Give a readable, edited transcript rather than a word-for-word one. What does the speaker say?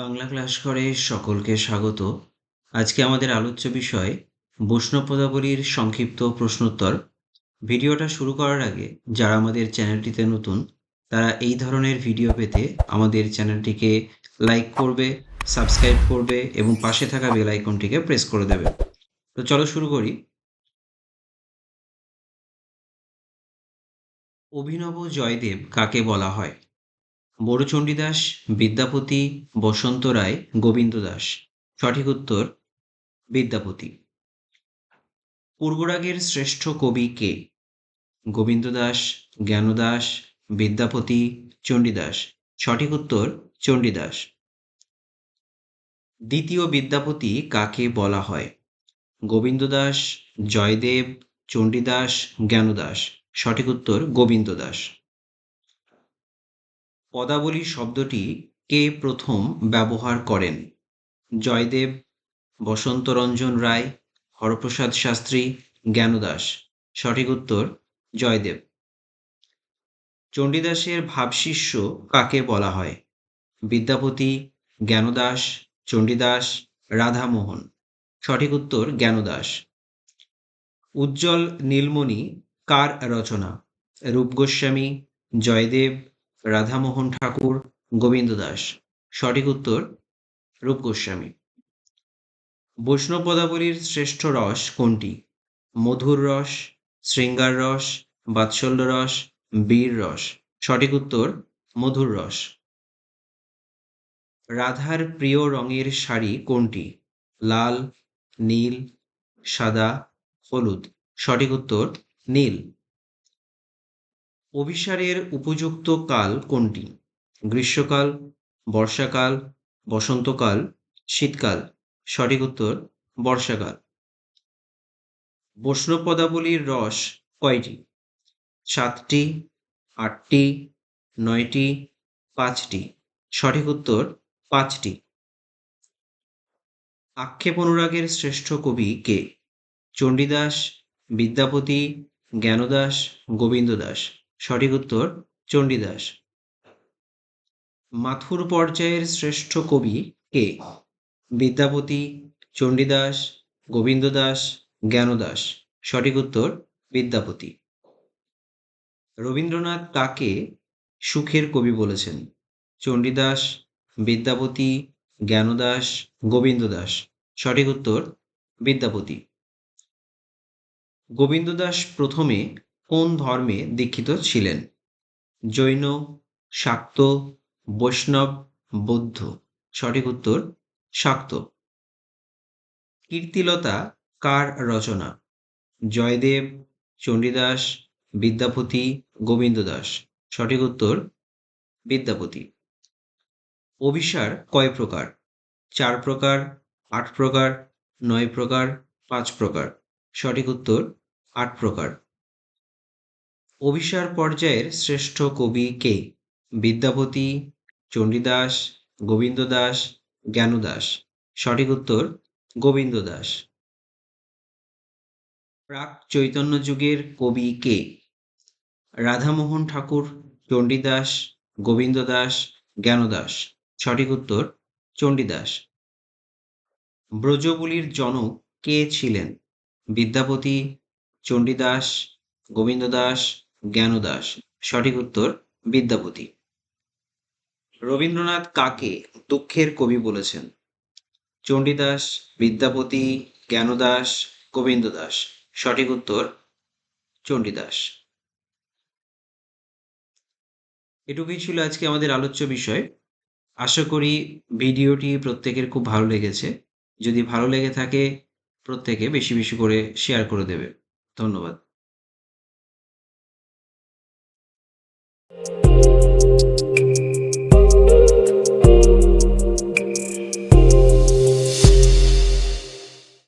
Bangla class করে সকলকে স্বাগত। আজকে আমাদের আলোচ্য বিষয় বৈষ্ণব পদাবলীর সংক্ষিপ্ত প্রশ্নোত্তর। ভিডিওটা শুরু করার আগে যারা আমাদের চ্যানেলটিতে নতুন তারা এই ধরনের ভিডিও পেতে আমাদের চ্যানেলটিকে লাইক করবে, সাবস্ক্রাইব করবে এবং পাশে থাকা বেল আইকনটিকে প্রেস করে দেবে। তো চলো শুরু করি। অভিনব জয়দেব কাকে বলা হয়? বড়চণ্ডীদাস, বিদ্যাপতি, বসন্ত রায়, গোবিন্দ দাস। সঠিক উত্তর বিদ্যাপতি। পূর্বরাগের শ্রেষ্ঠ কবি কে? গোবিন্দ দাস, জ্ঞানদাস, বিদ্যাপতি, চণ্ডীদাস। সঠিক উত্তর চণ্ডীদাস। দ্বিতীয় বিদ্যাপতি কাকে বলা হয়? গোবিন্দ দাস, জয়দেব, চণ্ডীদাস, জ্ঞানদাস। সঠিক উত্তর গোবিন্দ দাস। পদাবলী শব্দটি কে প্রথম ব্যবহার করেন? জয়দেব, বসন্তরঞ্জন রায়, হরপ্রসাদ শাস্ত্রী, জ্ঞানদাস। সঠিক উত্তর জয়দেব। চণ্ডীদাসের ভাবশিষ্য কাকে বলা হয়? বিদ্যাপতি, জ্ঞানদাস, চণ্ডীদাস, রাধামোহন। সঠিক উত্তর জ্ঞানদাস। উজ্জ্বল নীলমণি কার রচনা? রূপ গোস্বামী, জয়দেব, রাধামোহন ঠাকুর, গোবিন্দ দাস। সঠিক উত্তর রূপ গোস্বামী। বৈষ্ণব পদাবলীর শ্রেষ্ঠ রস কোনটি? মধুর রস, শৃঙ্গার রস, বাৎসল্য রস, বীর রস। সঠিক উত্তর মধুর রস। রাধার প্রিয় রঙের শাড়ি কোনটি? লাল, নীল, সাদা, হলুদ। সঠিক উত্তর নীল। অভিসারের উপযুক্ত কাল কোনটি? গ্রীষ্মকাল, বর্ষাকাল, বসন্তকাল, শীতকাল। সঠিক উত্তর বর্ষাকাল। বৈষ্ণব পদাবলীর রস কয়টি? 7টি, 8টি, 9টি, 5টি। সঠিক উত্তর 5টি। আক্ষেপ অনুরাগের শ্রেষ্ঠ কবি কে? চণ্ডীদাস, বিদ্যাপতি, জ্ঞানদাস, গোবিন্দ দাস। সঠিক উত্তর চণ্ডীদাস। মাথুর পর্যায়ের শ্রেষ্ঠ কবি কে? বিদ্যাপতি, চণ্ডীদাস, গোবিন্দ দাস, জ্ঞানদাস। সঠিক উত্তর বিদ্যাপতি। রবীন্দ্রনাথ কাকে সুখের কবি বলেছেন? চণ্ডীদাস, বিদ্যাপতি, জ্ঞানদাস, গোবিন্দ দাস। সঠিক উত্তর বিদ্যাপতি। গোবিন্দ দাস প্রথমে কোন ধর্মে দীক্ষিত ছিলেন? জৈন, শাক্ত, বৈষ্ণব, বৌদ্ধ। সঠিক উত্তর শাক্ত। কীর্তিলতা কার রচনা? জয়দেব, চণ্ডীদাস, বিদ্যাপতি, গোবিন্দ দাস। সঠিক উত্তর বিদ্যাপতি। অভিসার কয় প্রকার? 4 প্রকার, 8 প্রকার, 9 প্রকার, 5 প্রকার। সঠিক উত্তর 8 প্রকার। অভিসার পর্যায়ের শ্রেষ্ঠ কবি কে? বিদ্যাপতি, চণ্ডীদাস, গোবিন্দ দাস, জ্ঞানদাস। সঠিক উত্তর গোবিন্দ দাস। প্রাক চৈতন্য যুগের কবি কে? রাধামোহন ঠাকুর, চণ্ডীদাস, গোবিন্দ দাস, জ্ঞানদাস। সঠিক উত্তর চণ্ডীদাস। ব্রজবুলির জনক কে ছিলেন? বিদ্যাপতি, চণ্ডীদাস, গোবিন্দ দাস, জ্ঞানদাস। সঠিক উত্তর বিদ্যাপতি। রবীন্দ্রনাথ কাকে দুঃখের কবি বলেছেন? চণ্ডীদাস, বিদ্যাপতি, জ্ঞানদাস, গোবিন্দ দাস। সঠিক উত্তর চণ্ডীদাস। এটুকুই ছিল আজকে আমাদের আলোচ্য বিষয়। আশা করি ভিডিওটি প্রত্যেকের খুব ভালো লেগেছে। যদি ভালো লেগে থাকে প্রত্যেকে বেশি বেশি করে শেয়ার করে দেবে। ধন্যবাদ।